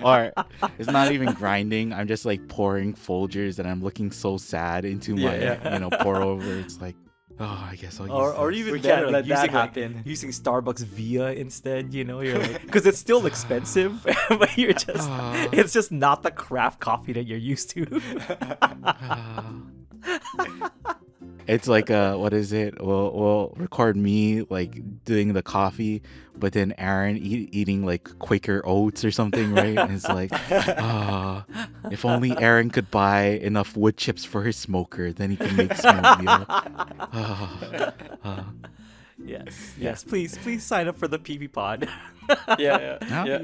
Or it's not even grinding. I'm just like pouring Folgers, and I'm looking so sad into my pour over. It's like, oh, I guess I'll use or this. even We better, can't like let that using happen. using Starbucks Via instead. You're like, because it's still expensive, but you're just it's just not the craft coffee that you're used to. It's like what is it? We'll record me like doing the coffee, but then Aaron eating like Quaker oats or something, right? And it's like, if only Aaron could buy enough wood chips for his smoker, then he can make smoke. Yes. Please sign up for the PPPod. Yeah.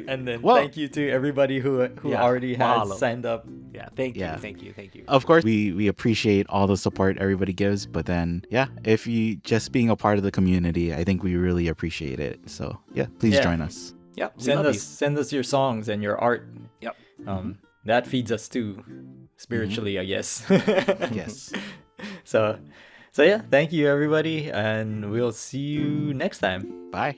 And then thank you to everybody who already has mahalo. signed up. Yeah, thank you. Of course, we appreciate all the support everybody gives, but then if you just being a part of the community, I think we really appreciate it. So please join us. Yep. Send us your songs and your art. Yep. That feeds us too, spiritually, I guess. Yes. So yeah, thank you everybody, and we'll see you next time. Bye.